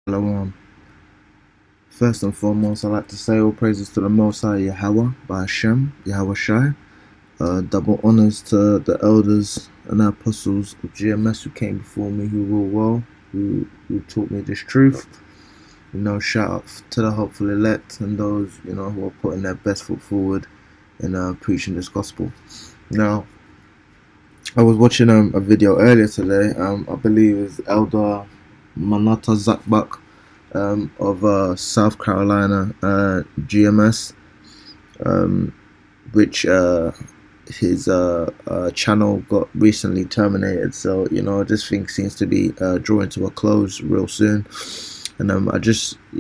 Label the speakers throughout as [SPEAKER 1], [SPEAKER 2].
[SPEAKER 1] Shalom. First and foremost, I'd like to say all praises to the Most High Yahweh, by Hashem, Yahweh Shai. Double honors to the elders and the apostles of GMS who came before me, who rule well, who taught me this truth. Shout out to the hopeful elect and those, who are putting their best foot forward in preaching this gospel. Now, I was watching a video earlier today. I believe it's Elder Manata Zakbak of South Carolina GMS, which his channel got recently terminated. So this thing seems to be drawing to a close real soon. And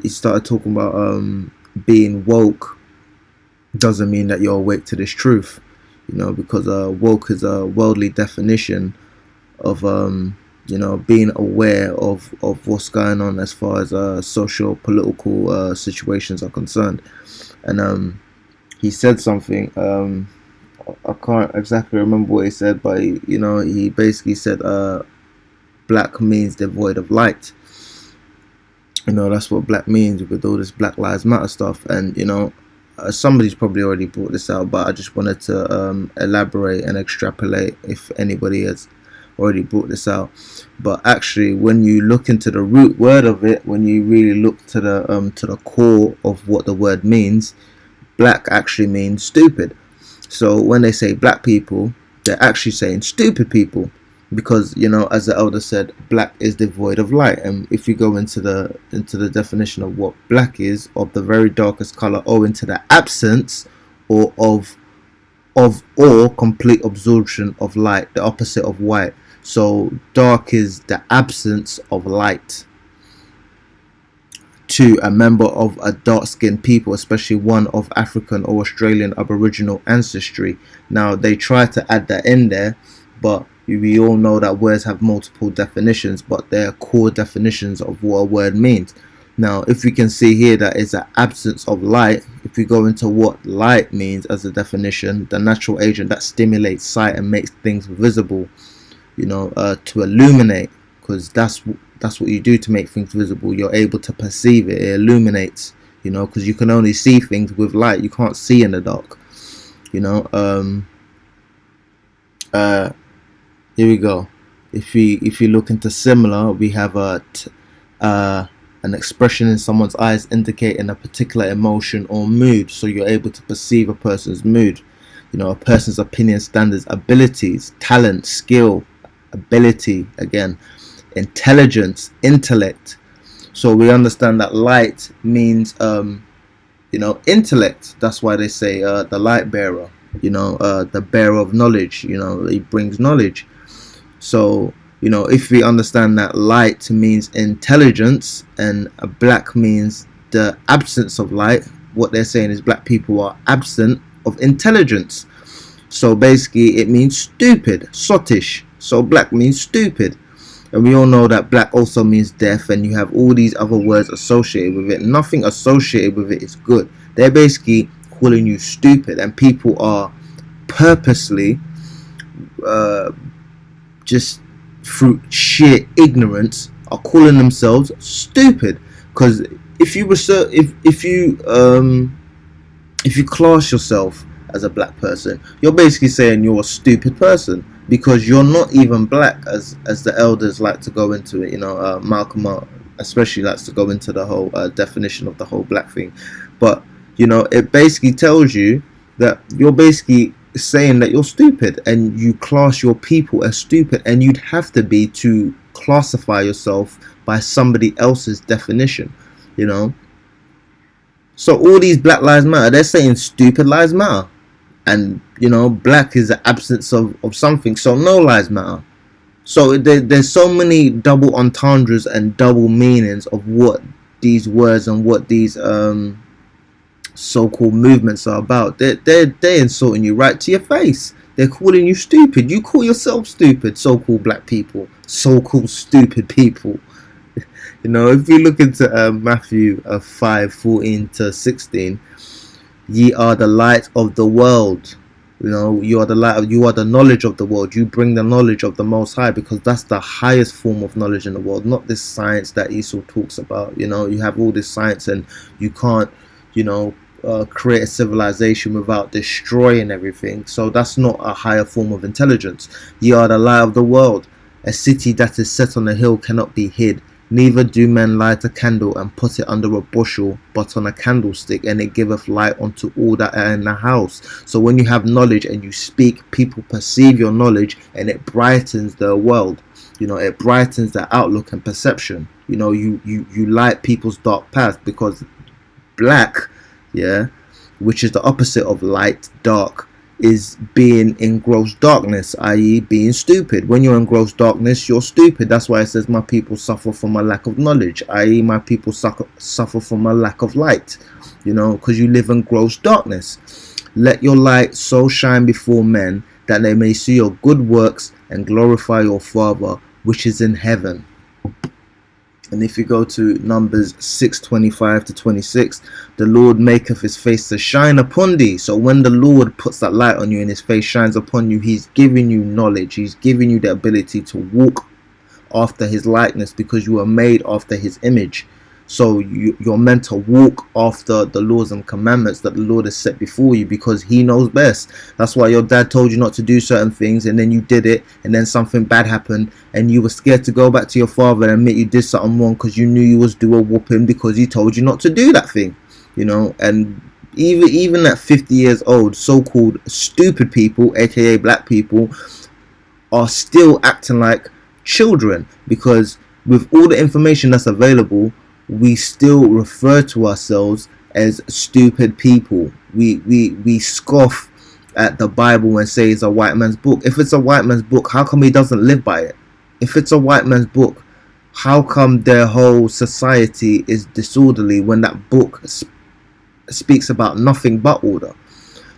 [SPEAKER 1] he started talking about being woke doesn't mean that you're awake to this truth, because woke is a worldly definition of being aware of what's going on as far as social political situations are concerned. And he said something, I can't exactly remember what he said, but he basically said black means devoid of light. That's what black means with all this Black Lives Matter stuff. And somebody's probably already brought this out, but I just wanted to elaborate and extrapolate if anybody has already brought this out. But actually, when you look into the root word of it, when you really look to the core of what the word means, black actually means stupid. So when they say black people, they're actually saying stupid people, because as the elder said, black is devoid of light. And if you go into the definition of what black is, of the very darkest color, owing to the absence or of or complete absorption of light, the opposite of white. So dark is the absence of light to a member of a dark-skinned people, especially one of African or Australian Aboriginal ancestry. Now they try to add that in there, but we all know that words have multiple definitions, but they're core definitions of what a word means. Now, if we can see here that it's an absence of light, if we go into what light means as a definition, the natural agent that stimulates sight and makes things visible, to illuminate, because that's what you do to make things visible. You're able to perceive it. It illuminates, because you can only see things with light. You can't see in the dark. Here we go. If you look into similar, we have an expression in someone's eyes indicating a particular emotion or mood. So you're able to perceive a person's mood, a person's opinion, standards, abilities, talent, skill, ability, again, intelligence, intellect. So we understand that light means intellect. That's why they say the light bearer, the bearer of knowledge, he brings knowledge. So if we understand that light means intelligence and black means the absence of light, what they're saying is black people are absent of intelligence. So basically it means stupid, sottish. So black means stupid. And we all know that black also means deaf, and you have all these other words associated with it. Nothing associated with it is good. They're basically calling you stupid, and people are purposely just through sheer ignorance are calling themselves stupid. Because if you class yourself as a black person, you're basically saying you're a stupid person, because you're not even black, as the elders like to go into it. Malcolm especially likes to go into the whole definition of the whole black thing. But it basically tells you that you're basically saying that you're stupid, and you class your people as stupid, and you'd have to be to classify yourself by somebody else's definition. So all these Black Lives Matter, they're saying stupid lives matter. And black is the absence of something, so no lives matter. So there's so many double entendres and double meanings of what these words and what these so-called movements are about. They're insulting you right to your face. They're calling you stupid. You call yourself stupid, so-called black people, so-called stupid people. If you look into Matthew 5:14 to 16, ye are the light of the world. You know, you are the light of, you are the knowledge of the world. You bring the knowledge of the Most High, because that's the highest form of knowledge in the world, not this science that Esau talks about. You know, you have all this science, and you can't, you know, create a civilization without destroying everything. So that's not a higher form of intelligence. You are the light of the world. A city that is set on a hill cannot be hid. Neither do men light a candle and put it under a bushel, but on a candlestick, and it giveth light unto all that are in the house. So when you have knowledge and you speak, people perceive your knowledge, and it brightens the world. You know, it brightens their outlook and perception. You know, you light people's dark path, because black, yeah, which is the opposite of light, dark, is being in gross darkness, i.e., being stupid. When you're in gross darkness, you're stupid. That's why it says, my people suffer from a lack of knowledge, i.e., my people suffer from a lack of light, you know, because you live in gross darkness. Let your light so shine before men that they may see your good works and glorify your Father which is in heaven. And if you go to Numbers 6:25 to 26, the Lord maketh his face to shine upon thee. So when the Lord puts that light on you and his face shines upon you, he's giving you knowledge. He's giving you the ability to walk after his likeness, because you are made after his image. So you're meant to walk after the laws and commandments that the Lord has set before you, because he knows best. That's why your dad told you not to do certain things, and then you did it, and then something bad happened, and you were scared to go back to your father and admit you did something wrong, because you knew you was due a whooping because he told you not to do that thing, you know. And even at 50 years old, so-called stupid people, aka black people, are still acting like children, because with all the information that's available, we still refer to ourselves as stupid people. We scoff at the Bible and say it's a white man's book. If it's a white man's book, how come he doesn't live by it? If it's a white man's book, how come their whole society is disorderly when that book speaks about nothing but order?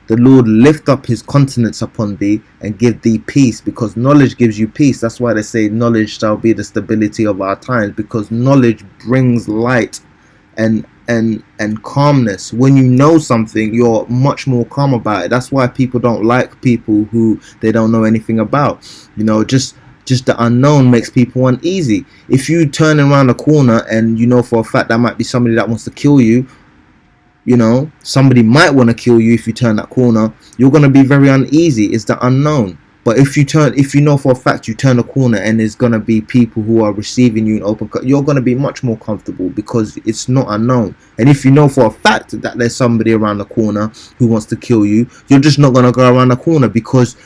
[SPEAKER 1] The Lord lift up his countenance upon thee and give thee peace, because knowledge gives you peace. That's why they say knowledge shall be the stability of our times, because knowledge brings light and calmness. When you know something, you're much more calm about it. That's why people don't like people who they don't know anything about. You know, just the unknown makes people uneasy. If you turn around a corner and you know for a fact that might be somebody that wants to kill you, you know, somebody might want to kill you. If you turn that corner, you're going to be very uneasy. It's the unknown. But if you know for a fact you turn a corner and there's going to be people who are receiving you in open, you're going to be much more comfortable, because it's not unknown. And if you know for a fact that there's somebody around the corner who wants to kill you, you're just not going to go around the corner, because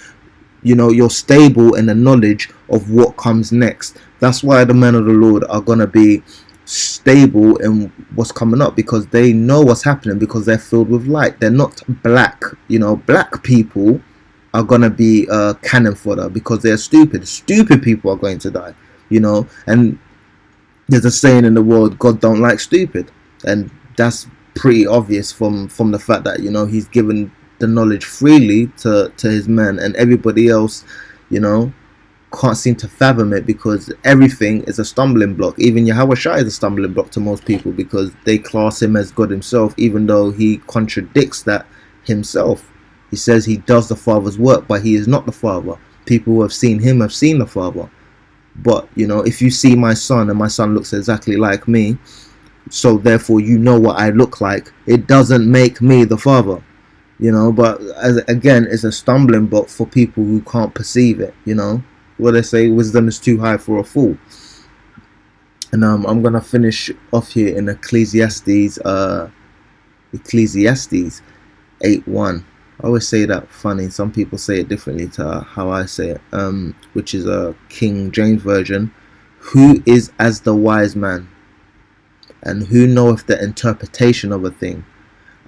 [SPEAKER 1] you know you're stable in the knowledge of what comes next. That's why the men of the Lord are going to be stable in what's coming up, because they know what's happening, because they're filled with light. They're not black. You know, black people are gonna be cannon fodder, because they're stupid people are going to die, you know. And there's a saying in the world, God don't like stupid, and that's pretty obvious from the fact that, you know, he's given the knowledge freely to his men, and everybody else, you know, can't seem to fathom it, because everything is a stumbling block. Even Yahweh Shai is a stumbling block to most people, because they class him as God himself, even though he contradicts that himself. He says he does the Father's work, but he is not the Father. People who have seen him have seen the Father. But, you know, if you see my son and my son looks exactly like me, so therefore you know what I look like, it doesn't make me the Father. You know, but again, it's a stumbling block for people who can't perceive it, you know. What they say, wisdom is too high for a fool. And I'm gonna finish off here in Ecclesiastes 8:1. I always say that funny. Some people say it differently to how I say it, which is a King James version. Who is as the wise man, and who knoweth the interpretation of a thing?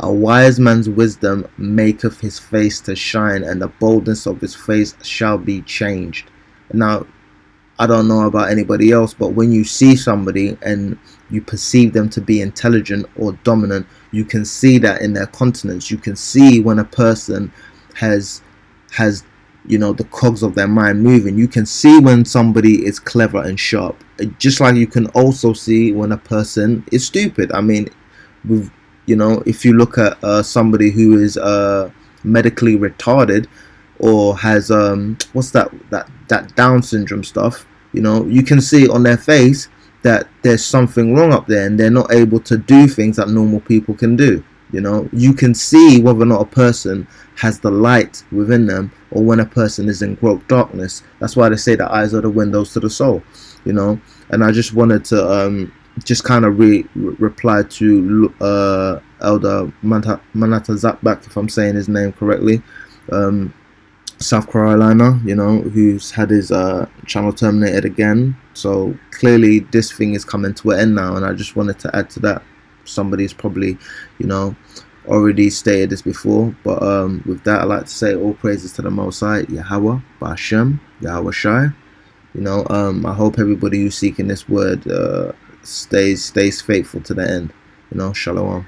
[SPEAKER 1] A wise man's wisdom maketh his face to shine, and the boldness of his face shall be changed. Now, I don't know about anybody else, but when you see somebody and you perceive them to be intelligent or dominant, you can see that in their countenance. You can see when a person has you know, the cogs of their mind moving. You can see when somebody is clever and sharp, just like you can also see when a person is stupid. I mean, with, you know, if you look at somebody who is medically retarded or has what's that Down syndrome stuff, you know, you can see on their face that there's something wrong up there and they're not able to do things that normal people can do. You know, you can see whether or not a person has the light within them or when a person is in gross darkness. That's why they say the eyes are the windows to the soul, you know. And I just wanted to just kind of reply to Elder Manata Zakbak, if I'm saying his name correctly, um, South Carolina, you know, who's had his channel terminated again. So clearly this thing is coming to an end now, and I just wanted to add to that. Somebody's probably, you know, already stated this before, but with that, I'd like to say all praises to the Most High, Yahweh, Ba'ashem, Yahweh Shai. You know, I hope everybody who's seeking this word stays faithful to the end. You know, Shalom.